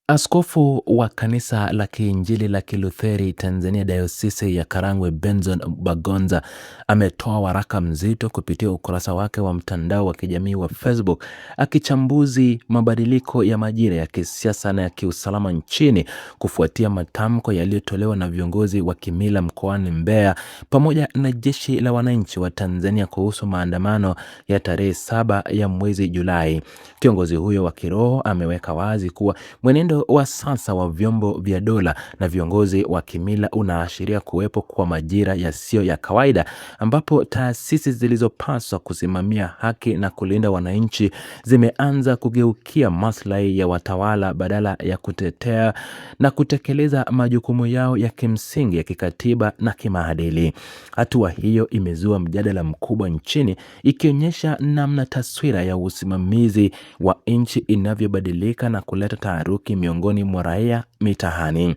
Askofu wa kanisa la Kiinjili la Kilutheri Tanzania Dayosisi ya Karagwe Benson Bagonza ametoa waraka mzito kupitia ukurasa wake wa mtandao wa kijamii wa Facebook akichambuzi mabadiliko ya majira ya kisiasa na ya kiusalama nchini kufuatia matamko yaliyotolewa na viongozi wa kimila mkoani Mbeya pamoja na jeshi la wananchi wa Tanzania kuhusu maandamano ya tarehe 7 ya mwezi Julai. Kiongozi huyo wa kiroho ameweka wazi kuwa mwenendo wa sasa wa vyombo vya dola na viongozi wa kimila unaashiria kuwepo kwa majira yasiyo ya kawaida ambapo taasisi zilizopaswa kusimamia haki na kulinda wananchi zimeanza kugeukia maslahi ya watawala badala ya kutetea na kutekeleza majukumu yao ya kimsingi ya kikatiba na kimaadili. Hatua hiyo imezua mjadala mkubwa nchini ikionyesha namna taswira ya usimamizi wa nchi inavyobadilika na kuleta taharuki miongoni mwa raia mitaani.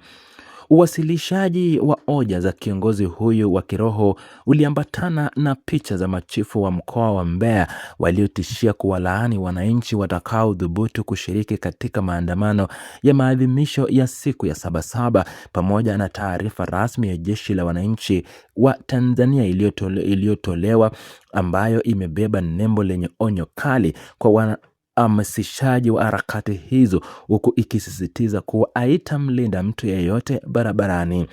Uwasilishaji wa hoja za kiongozi huyu wa kiroho uliambatana na picha za machifu wa mkoa wa Mbeya waliotishia kuwalaani wananchi watakaodhubutu kushiriki katika maandamano ya maadhimisho ya siku ya Sabasaba pamoja na taarifa rasmi ya jeshi la wananchi wa Tanzania iliyotolewa ambayo imebeba nembo lenye onyo kali kwa hamasishaji wa harakati hizo huku ikisisitiza kuwa haitamlinda mtu yeyote barabarani.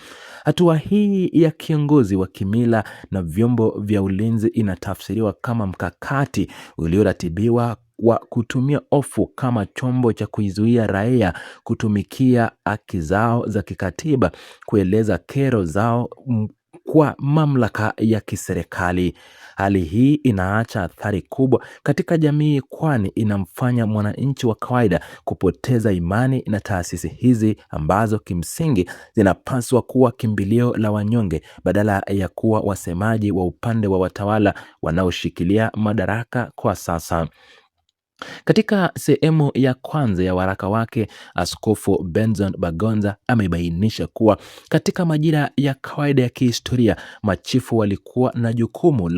Hatua hii ya kiongozi wa kimila na vyombo vya ulinzi inatafsiriwa kama mkakati ulioratibiwa wa kutumia hofu kama chombo cha kuizuia raia kutumikia haki zao za kikatiba, kueleza kero zao kwa mamlaka ya kiserikali. Hali hii inaacha athari kubwa katika jamii kwani inamfanya mwananchi wa kawaida kupoteza imani na taasisi hizi ambazo kimsingi zinapaswa kuwa kimbilio la wanyonge badala ya kuwa wasemaji wa upande wa watawala wanaoshikilia madaraka kwa sasa. Katika sehemu ya kwanza ya waraka wake, Askofu Benson Bagonza amebainisha kuwa katika majira ya kawaida ya kihistoria, machifu walikuwa na jukumu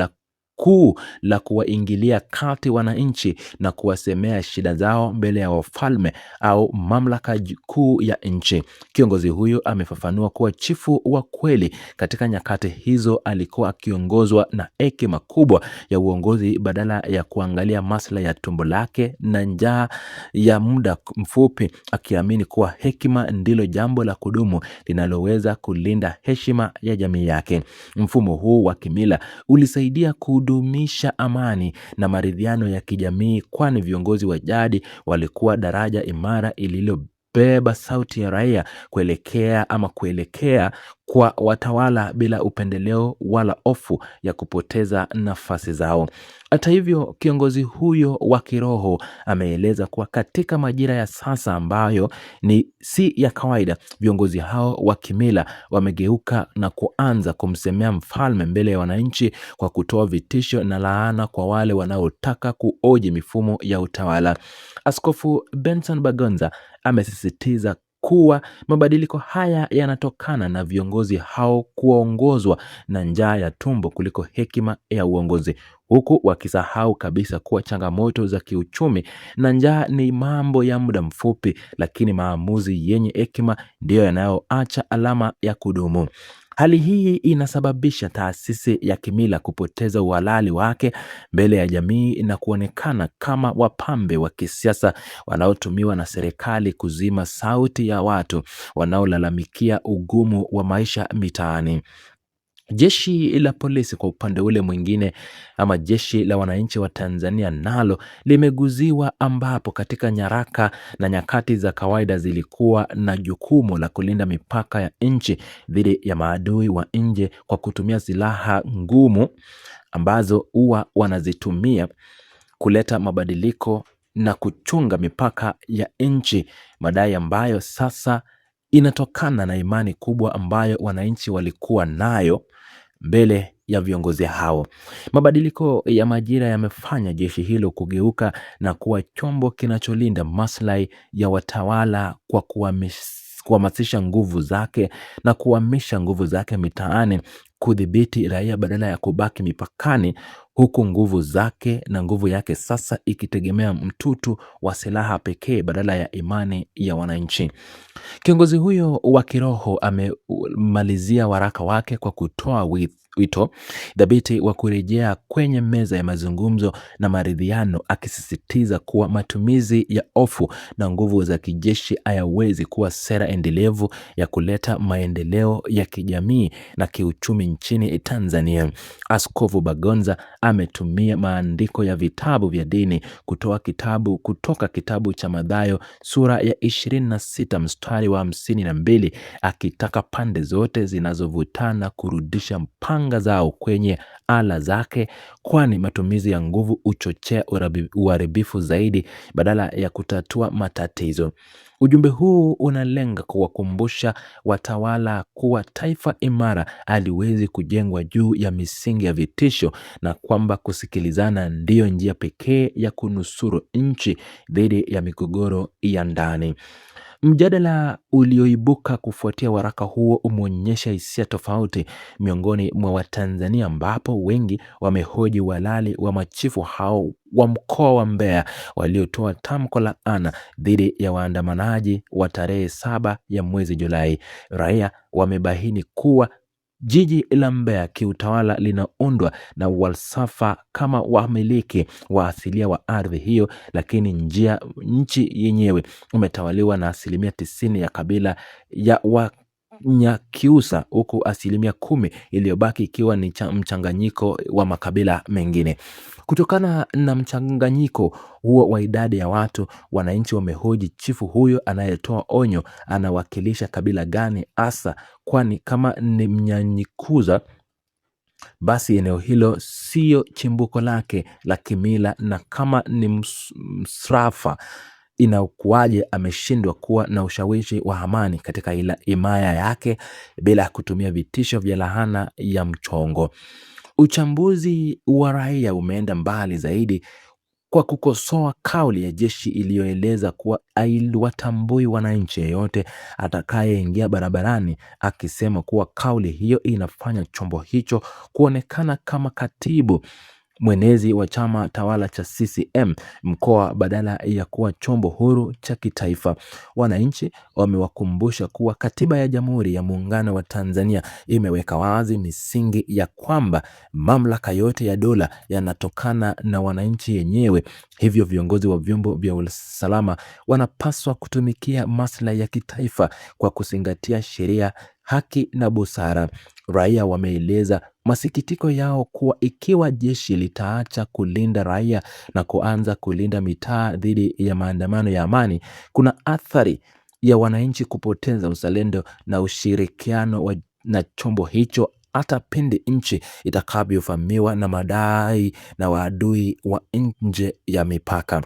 la kuwaingilia kati wananchi na kuwasemea shida zao mbele ya wafalme au mamlaka kuu ya nchi. Kiongozi huyu amefafanua kuwa chifu wa kweli katika nyakati hizo alikuwa akiongozwa na hekima kubwa ya uongozi badala ya kuangalia maslahi ya tumbo lake na njaa ya muda mfupi, akiamini kuwa hekima ndilo jambo la kudumu linaloweza kulinda heshima ya jamii yake. Mfumo huu wa kimila ulisaidia kudumisha amani na maridhiano ya kijamii kwani viongozi wa jadi walikuwa daraja imara ililobeba sauti ya raia kuelekea kwa watawala bila upendeleo wala hofu ya kupoteza nafasi zao. Hata hivyo, kiongozi huyo wa kiroho ameeleza kuwa katika majira ya sasa ambayo si ya kawaida, viongozi hao wa kimila wamegeuka na kuanza kumsemea mfalme mbele ya wananchi kwa kutoa vitisho na laana kwa wale wanaotaka kuoji mifumo ya utawala. Askofu Benson Bagonza amesisitiza kuwa mabadiliko haya yanatokana na viongozi hao kuongozwa na njaa ya tumbo kuliko hekima ya uongozi, huku wakisahau kabisa kuwa changamoto za kiuchumi na njaa ni mambo ya muda mfupi, lakini maamuzi yenye hekima ndiyo yanayoacha alama ya kudumu. Hali hii inasababisha taasisi ya kimila kupoteza uhalali wake mbele ya jamii na kuonekana kama wapambe wa kisiasa wanaotumiwa na serikali kuzima sauti ya watu wanaolalamikia ugumu wa maisha mitaani. Jeshi la polisi kwa upande ule mwingine ama jeshi la wananchi wa Tanzania nalo limeguziwa, ambapo katika nyaraka na nyakati za kawaida zilikuwa na jukumu la kulinda mipaka ya nchi dhidi ya maadui wa nje kwa kutumia silaha ngumu ambazo huwa wanazitumia kuleta mabadiliko na kuchunga mipaka ya nchi, madai ambayo sasa inatokana na imani kubwa ambayo wananchi walikuwa nayo mbele ya viongozi hao. Mabadiliko ya majira yamefanya jeshi hilo kugeuka na kuwa chombo kinacholinda maslahi ya watawala kwa kuhamasisha nguvu zake na kuhamisha nguvu zake mitaani kudhibiti raia badala ya kubaki mipakani, huku nguvu zake na nguvu yake sasa ikitegemea mtutu wa silaha pekee badala ya imani ya wananchi. Kiongozi huyo wa kiroho amemalizia waraka wake kwa kutoa wito dhabiti wa kurejea kwenye meza ya mazungumzo na maridhiano, akisisitiza kuwa matumizi ya hofu na nguvu za kijeshi hayawezi kuwa sera endelevu ya kuleta maendeleo ya kijamii na kiuchumi nchini Tanzania. Askofu Bagonza ametumia maandiko ya vitabu vya dini kutoka kitabu cha Mathayo sura ya 26 mstari wa 52, akitaka pande zote zinazovutana kurudisha panga zao kwenye ala zake, kwani matumizi ya nguvu huchochea uharibifu zaidi badala ya kutatua matatizo. Ujumbe huu unalenga kuwakumbusha watawala kuwa taifa imara haliwezi kujengwa juu ya misingi ya vitisho, na kwamba kusikilizana ndiyo njia pekee ya kunusuru nchi dhidi ya migogoro ya ndani. Mjadala ulioibuka kufuatia waraka huo umeonyesha hisia tofauti miongoni mwa Watanzania, ambapo wengi wamehoji uhalali wa machifu hao wa mkoa wa Mbeya waliotoa tamko la laana dhidi ya waandamanaji wa tarehe 7 ya mwezi Julai. Raia wamebaini kuwa jiji la Mbeya kiutawala linaundwa na walsafa kama wamiliki wa asilia wa ardhi hiyo, lakini nchi yenyewe umetawaliwa na 90% ya kabila ya Wanyakyusa, huku 10% iliyobaki ikiwa ni mchanganyiko wa makabila mengine. Kutokana na mchanganyiko huo wa idadi ya watu, wananchi wamehoji chifu huyo anayetoa onyo anawakilisha kabila gani hasa, kwani kama ni Mnyanyikuza basi eneo hilo sio chimbuko lake la kimila, na kama ni Msrafa inakuwaje ameshindwa kuwa na ushawishi wa amani katika himaya yake bila kutumia vitisho vya laana ya mchongo. Uchambuzi wa raia umeenda mbali zaidi kwa kukosoa kauli ya jeshi iliyoeleza kuwa haiwatambui wananchi yeyote atakayeingia barabarani, akisema kuwa kauli hiyo inafanya chombo hicho kuonekana kama katibu mwenezi wa chama tawala cha CCM mkoa badala ya kuwa chombo huru cha kitaifa. Wananchi wamewakumbusha kuwa katiba ya Jamhuri ya Muungano wa Tanzania imeweka wazi misingi ya kwamba mamlaka yote ya dola yanatokana na wananchi yenyewe. Hivyo viongozi wa vyombo vya usalama wanapaswa kutumikia maslahi ya kitaifa kwa kuzingatia sheria, haki na busara. Raia wameeleza masikitiko yao kuwa ikiwa jeshi litaacha kulinda raia na kuanza kulinda mitaa dhidi ya maandamano ya amani, kuna athari ya wananchi kupoteza uzalendo na ushirikiano na chombo hicho hata pindi nchi itakavyovamiwa na madai na waadui wa nje ya mipaka.